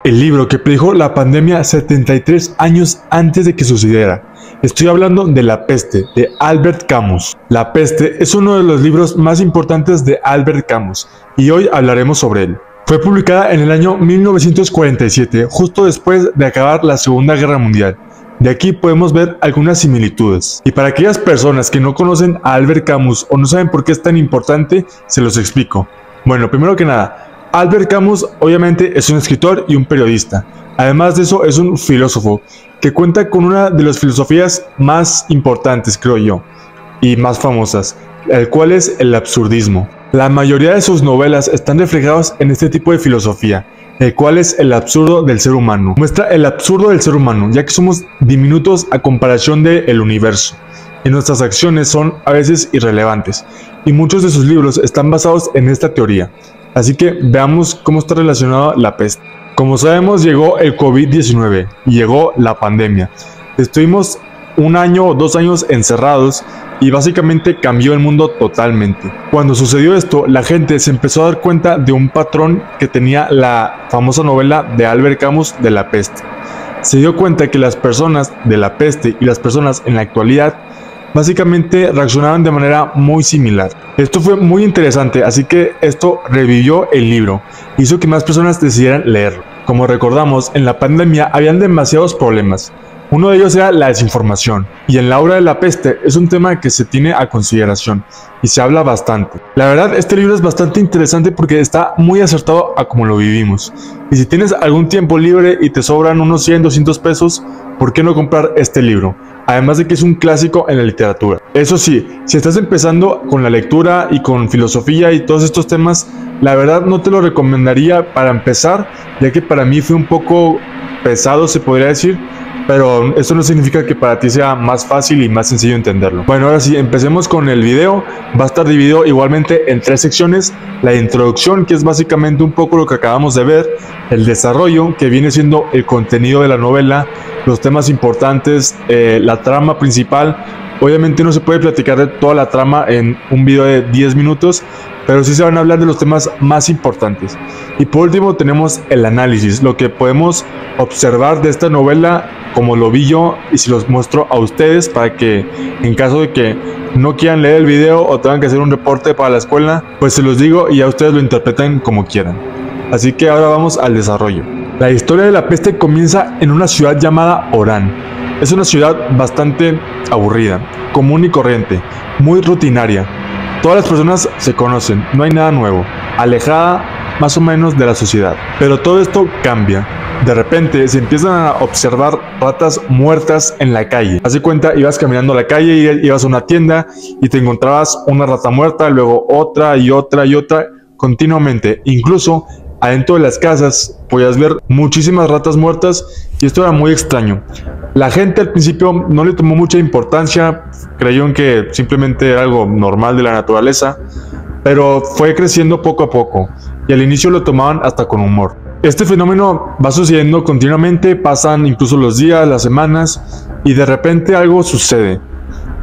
el libro que predijo la pandemia 73 años antes de que sucediera. Estoy hablando de La Peste, de Albert Camus. La Peste es uno de los libros más importantes de Albert Camus, y hoy hablaremos sobre él. Fue publicada en el año 1947, justo después de acabar la Segunda Guerra Mundial. De aquí podemos ver algunas similitudes. Y para aquellas personas que no conocen a Albert Camus o no saben por qué es tan importante, se los explico. Bueno, primero que nada, Albert Camus obviamente es un escritor y un periodista. Además de eso es un filósofo que cuenta con una de las filosofías más importantes, creo yo, y más famosas, el cual es el absurdismo. La mayoría de sus novelas están reflejadas en este tipo de filosofía, el cual es el absurdo del ser humano. Muestra el absurdo del ser humano, ya que somos diminutos a comparación del universo, y nuestras acciones son a veces irrelevantes, y muchos de sus libros están basados en esta teoría. Así que veamos cómo está relacionada la peste. Como sabemos, llegó el COVID-19 y llegó la pandemia. Estuvimos 1 año o 2 años encerrados y básicamente cambió el mundo totalmente. Cuando sucedió esto, la gente se empezó a dar cuenta de un patrón que tenía la famosa novela de Albert Camus de La Peste. Se dio cuenta que las personas de La Peste y las personas en la actualidad básicamente reaccionaban de manera muy similar. Esto fue muy interesante, así que esto revivió el libro, hizo que más personas decidieran leerlo. Como recordamos, en la pandemia habían demasiados problemas. Uno de ellos era la desinformación, y en la obra de La Peste es un tema que se tiene a consideración y se habla bastante. La verdad, este libro es bastante interesante porque está muy acertado a cómo lo vivimos. Y si tienes algún tiempo libre y te sobran unos 100, 200 pesos, ¿por qué no comprar este libro? Además de que es un clásico en la literatura. Eso sí, si estás empezando con la lectura y con filosofía y todos estos temas, la verdad no te lo recomendaría para empezar, ya que para mí fue un poco pesado, se podría decir. Pero esto no significa que para ti sea más fácil y más sencillo entenderlo. Bueno, ahora sí, empecemos con el video. Va a estar dividido igualmente en 3 secciones. La introducción, que es básicamente un poco lo que acabamos de ver. El desarrollo, que viene siendo el contenido de la novela, los temas importantes, la trama principal. Obviamente no se puede platicar de toda la trama en un video de 10 minutos, pero sí se van a hablar de los temas más importantes. Y por último tenemos el análisis, lo que podemos observar de esta novela, como lo vi yo, y si los muestro a ustedes para que en caso de que no quieran leer el video o tengan que hacer un reporte para la escuela, pues se los digo y ya ustedes lo interpreten como quieran. Así que ahora vamos al desarrollo. La historia de La Peste comienza en una ciudad llamada Orán. Es una ciudad bastante aburrida, común y corriente, muy rutinaria. Todas las personas se conocen, no hay nada nuevo, alejada más o menos de la sociedad. Pero todo esto cambia. De repente se empiezan a observar ratas muertas en la calle. Haz de cuenta, ibas caminando a la calle y ibas a una tienda y te encontrabas una rata muerta, luego otra y otra y otra, continuamente. Incluso adentro de las casas podías ver muchísimas ratas muertas y esto era muy extraño. La gente al principio no le tomó mucha importancia, creyeron que simplemente era algo normal de la naturaleza, pero fue creciendo poco a poco y al inicio lo tomaban hasta con humor. Este fenómeno va sucediendo continuamente, pasan incluso los días, las semanas y de repente algo sucede.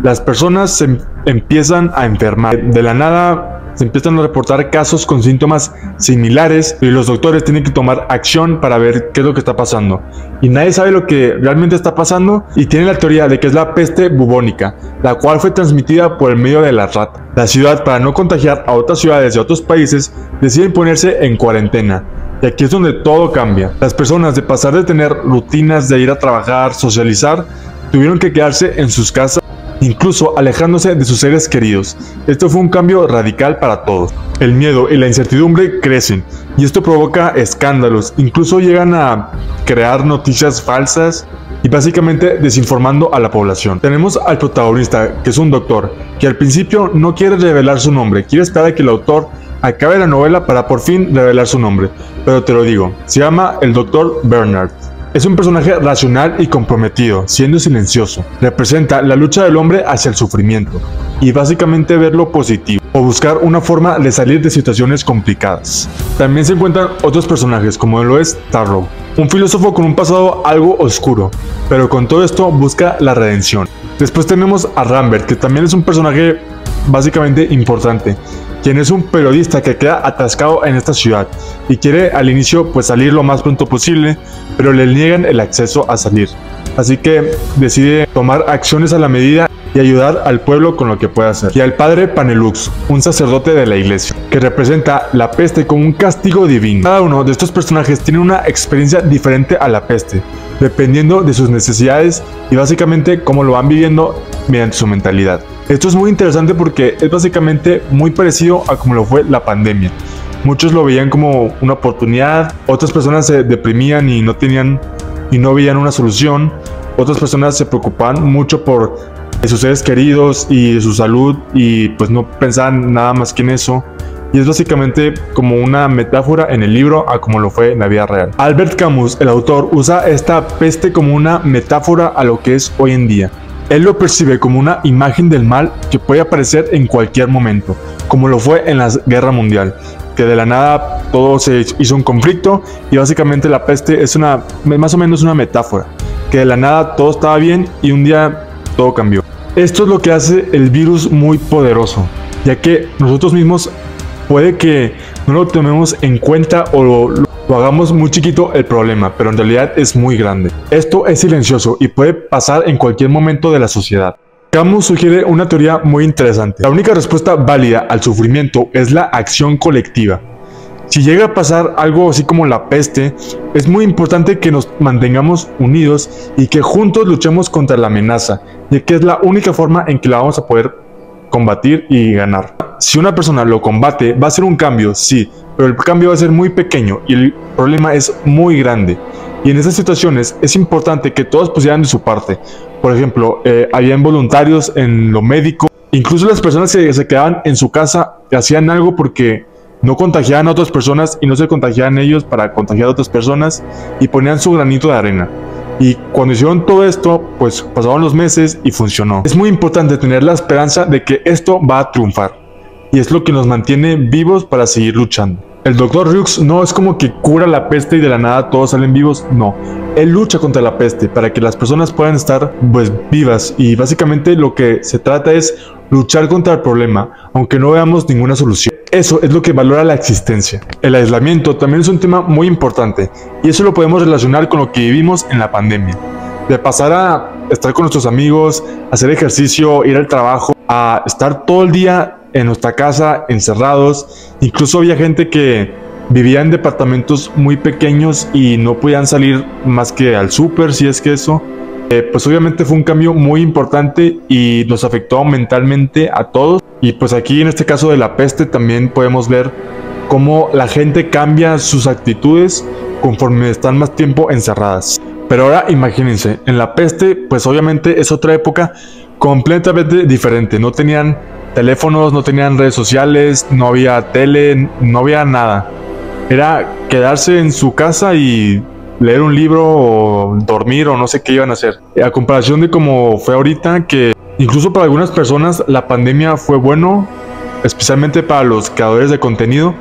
Las personas se empiezan a enfermar. De la nada se empiezan a reportar casos con síntomas similares y los doctores tienen que tomar acción para ver qué es lo que está pasando. Y nadie sabe lo que realmente está pasando y tienen la teoría de que es la peste bubónica, la cual fue transmitida por el medio de la rata. La ciudad, para no contagiar a otras ciudades y a otros países, deciden ponerse en cuarentena. Y aquí es donde todo cambia. Las personas, de pasar de tener rutinas de ir a trabajar, socializar, tuvieron que quedarse en sus casas, incluso alejándose de sus seres queridos. Esto fue un cambio radical para todos. El miedo y la incertidumbre crecen y esto provoca escándalos, incluso llegan a crear noticias falsas y básicamente desinformando a la población. Tenemos al protagonista, que es un doctor, que al principio no quiere revelar su nombre, quiere esperar a que el autor acabe la novela para por fin revelar su nombre, pero te lo digo, se llama el Dr. Bernard. Es un personaje racional y comprometido, siendo silencioso. Representa la lucha del hombre hacia el sufrimiento y básicamente ver lo positivo o buscar una forma de salir de situaciones complicadas. También se encuentran otros personajes como lo es Tarrow, un filósofo con un pasado algo oscuro, pero con todo esto busca la redención. Después tenemos a Rambert, que también es un personaje básicamente importante, quien es un periodista que queda atascado en esta ciudad y quiere al inicio pues salir lo más pronto posible, pero le niegan el acceso a salir. Así que decide tomar acciones a la medida y ayudar al pueblo con lo que pueda hacer. Y al padre Panelux, un sacerdote de la iglesia, que representa la peste como un castigo divino. Cada uno de estos personajes tiene una experiencia diferente a la peste, dependiendo de sus necesidades y básicamente cómo lo van viviendo mediante su mentalidad. Esto es muy interesante porque es básicamente muy parecido a como lo fue la pandemia. Muchos lo veían como una oportunidad, otras personas se deprimían y no veían una solución, otras personas se preocupaban mucho por sus seres queridos y su salud y pues no pensaban nada más que en eso. Y es básicamente como una metáfora en el libro a como lo fue en la vida real. Albert Camus, el autor, usa esta peste como una metáfora a lo que es hoy en día. Él lo percibe como una imagen del mal que puede aparecer en cualquier momento, como lo fue en la Guerra Mundial, que de la nada todo se hizo un conflicto y básicamente la peste es más o menos una metáfora, que de la nada todo estaba bien y un día todo cambió. Esto es lo que hace el virus muy poderoso, ya que nosotros mismos puede que no lo tomemos en cuenta o lo hagamos muy chiquito el problema, pero en realidad es muy grande. Esto es silencioso y puede pasar en cualquier momento de la sociedad. Camus sugiere una teoría muy interesante. La única respuesta válida al sufrimiento es la acción colectiva. Si llega a pasar algo así como la peste, es muy importante que nos mantengamos unidos y que juntos luchemos contra la amenaza, ya que es la única forma en que la vamos a poder combatir y ganar. Si una persona lo combate, va a ser un cambio, sí, pero el cambio va a ser muy pequeño y el problema es muy grande. Y en esas situaciones es importante que todos pusieran de su parte. Por ejemplo, habían voluntarios en lo médico, incluso las personas que se quedaban en su casa hacían algo porque no contagiaban a otras personas y no se contagiaban ellos para contagiar a otras personas y ponían su granito de arena. Y cuando hicieron todo esto, pues pasaron los meses y funcionó. Es muy importante tener la esperanza de que esto va a triunfar. Y es lo que nos mantiene vivos para seguir luchando. El Dr. Rux no es como que cura la peste y de la nada todos salen vivos, no. Él lucha contra la peste para que las personas puedan estar pues vivas y básicamente lo que se trata es luchar contra el problema, aunque no veamos ninguna solución. Eso es lo que valora la existencia. El aislamiento también es un tema muy importante y eso lo podemos relacionar con lo que vivimos en la pandemia. De pasar a estar con nuestros amigos, hacer ejercicio, ir al trabajo, a estar todo el día en nuestra casa encerrados. Incluso había gente que vivía en departamentos muy pequeños y no podían salir más que al súper, si es que eso. Pues obviamente fue un cambio muy importante y nos afectó mentalmente a todos. Y pues aquí en este caso de la peste también podemos ver cómo la gente cambia sus actitudes conforme están más tiempo encerradas. Pero ahora imagínense, en la peste pues obviamente es otra época completamente diferente. No tenían teléfonos, no tenían redes sociales, no había tele, no había nada. Era quedarse en su casa y leer un libro o dormir o no sé qué iban a hacer. A comparación de como fue ahorita, que incluso para algunas personas la pandemia fue bueno, especialmente para los creadores de contenido,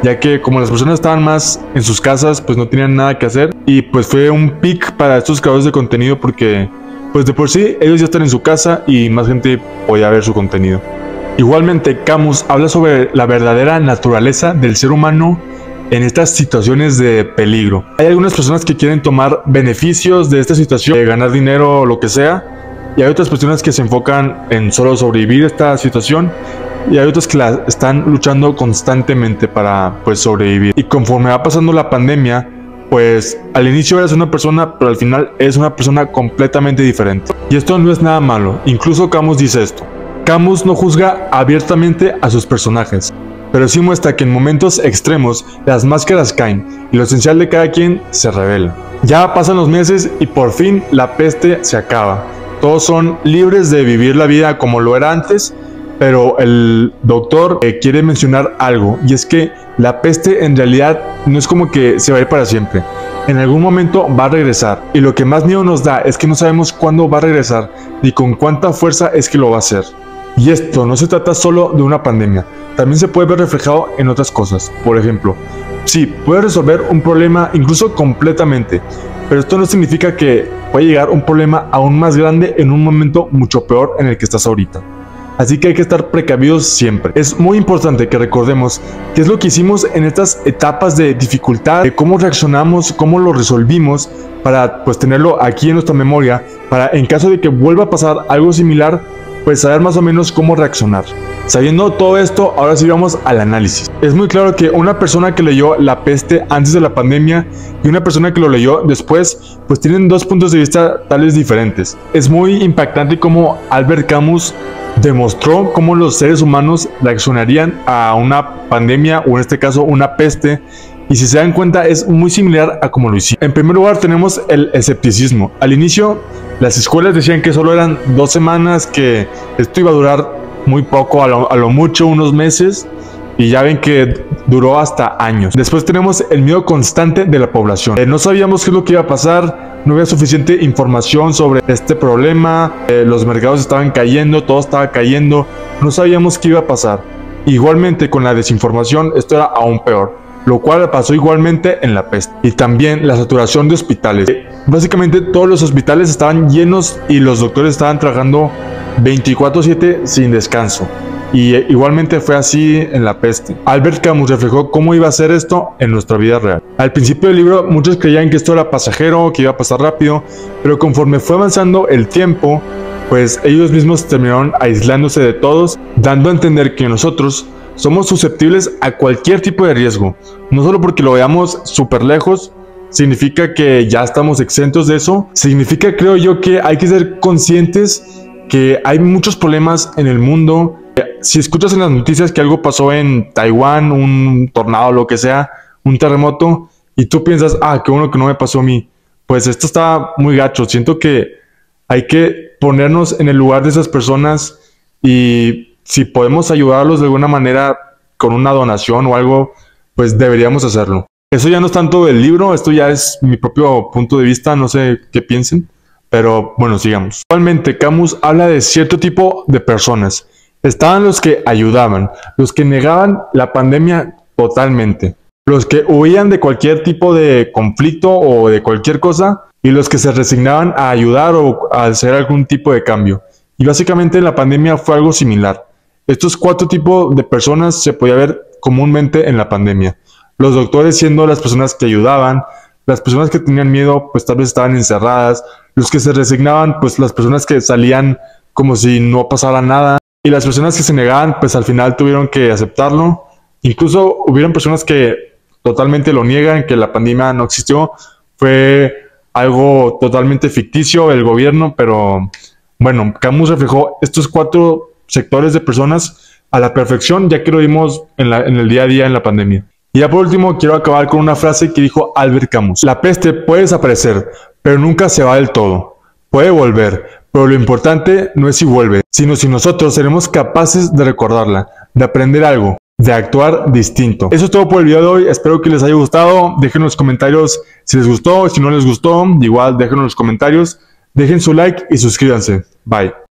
ya que como las personas estaban más en sus casas, pues no tenían nada que hacer y pues fue un pic para estos creadores de contenido porque pues de por sí ellos ya están en su casa y más gente podía ver su contenido. Igualmente, Camus habla sobre la verdadera naturaleza del ser humano en estas situaciones de peligro. Hay algunas personas que quieren tomar beneficios de esta situación, de ganar dinero o lo que sea, y hay otras personas que se enfocan en solo sobrevivir esta situación, y hay otras que la están luchando constantemente para pues sobrevivir. Y conforme va pasando la pandemia, pues al inicio eres una persona, pero al final eres una persona completamente diferente. Y esto no es nada malo, incluso Camus dice esto. Camus no juzga abiertamente a sus personajes, pero sí muestra que en momentos extremos las máscaras caen y lo esencial de cada quien se revela. Ya pasan los meses y por fin la peste se acaba. Todos son libres de vivir la vida como lo era antes, pero el doctor quiere mencionar algo, y es que la peste en realidad no es como que se va a ir para siempre. En algún momento va a regresar, y lo que más miedo nos da es que no sabemos cuándo va a regresar ni con cuánta fuerza es que lo va a hacer. Y esto no se trata solo de una pandemia, también se puede ver reflejado en otras cosas. Por ejemplo, sí, puede resolver un problema incluso completamente, pero esto no significa que puede llegar un problema aún más grande en un momento mucho peor en el que estás ahorita. así que hay que estar precavidos siempre. Es muy importante que recordemos qué es lo que hicimos en estas etapas de dificultad, de cómo reaccionamos, cómo lo resolvimos, para pues tenerlo aquí en nuestra memoria, para en caso de que vuelva a pasar algo similar, pues saber más o menos cómo reaccionar. Sabiendo todo esto, ahora sí vamos al análisis. Es muy claro que una persona que leyó La Peste antes de la pandemia y una persona que lo leyó después, pues tienen dos puntos de vista tales diferentes. Es muy impactante cómo Albert Camus demostró cómo los seres humanos reaccionarían a una pandemia, o en este caso una peste, y si se dan cuenta es muy similar a como lo hicieron. En primer lugar tenemos el escepticismo. Al inicio las escuelas decían que solo eran 2 semanas, que esto iba a durar muy poco, a lo mucho unos meses, y ya ven que duró hasta años. Después tenemos el miedo constante de la población. No sabíamos qué es lo que iba a pasar, no había suficiente información sobre este problema, los mercados estaban cayendo, todo estaba cayendo, no sabíamos qué iba a pasar. Igualmente con la desinformación esto era aún peor, lo cual pasó igualmente en la peste. Y también la saturación de hospitales. Básicamente todos los hospitales estaban llenos y los doctores estaban trabajando 24/7 sin descanso. Y igualmente fue así en la peste. Albert Camus reflejó cómo iba a ser esto en nuestra vida real. Al principio del libro muchos creían que esto era pasajero, que iba a pasar rápido, pero conforme fue avanzando el tiempo, pues ellos mismos terminaron aislándose de todos, dando a entender que nosotros somos susceptibles a cualquier tipo de riesgo. No solo porque lo veamos súper lejos significa que ya estamos exentos de eso. Significa, creo yo, que hay que ser conscientes que hay muchos problemas en el mundo. Si escuchas en las noticias que algo pasó en Taiwán, un tornado, lo que sea, un terremoto, y tú piensas, qué bueno que no me pasó a mí, pues esto está muy gacho. Siento que hay que ponernos en el lugar de esas personas, y si podemos ayudarlos de alguna manera con una donación o algo, pues deberíamos hacerlo. Eso ya no es tanto del libro, esto ya es mi propio punto de vista, no sé qué piensen, pero bueno, sigamos. Actualmente Camus habla de cierto tipo de personas. Estaban los que ayudaban, los que negaban la pandemia totalmente, los que huían de cualquier tipo de conflicto o de cualquier cosa, y los que se resignaban a ayudar o a hacer algún tipo de cambio. Y básicamente la pandemia fue algo similar. Estos 4 tipos de personas se podía ver comúnmente en la pandemia. Los doctores siendo las personas que ayudaban, las personas que tenían miedo pues tal vez estaban encerradas, los que se resignaban pues las personas que salían como si no pasara nada, y las personas que se negaban pues al final tuvieron que aceptarlo. Incluso hubieron personas que totalmente lo niegan, que la pandemia no existió, fue algo totalmente ficticio el gobierno, pero bueno, Camus reflejó estos 4 sectores de personas a la perfección, ya que lo vimos en el día a día en la pandemia. Y ya por último quiero acabar con una frase que dijo Albert Camus. La peste puede desaparecer, pero nunca se va del todo. Puede volver, pero lo importante no es si vuelve, sino si nosotros seremos capaces de recordarla, de aprender algo, de actuar distinto. Eso es todo por el video de hoy, espero que les haya gustado. Dejen en los comentarios si les gustó, si no les gustó, igual dejen en los comentarios. Dejen su like y suscríbanse. Bye.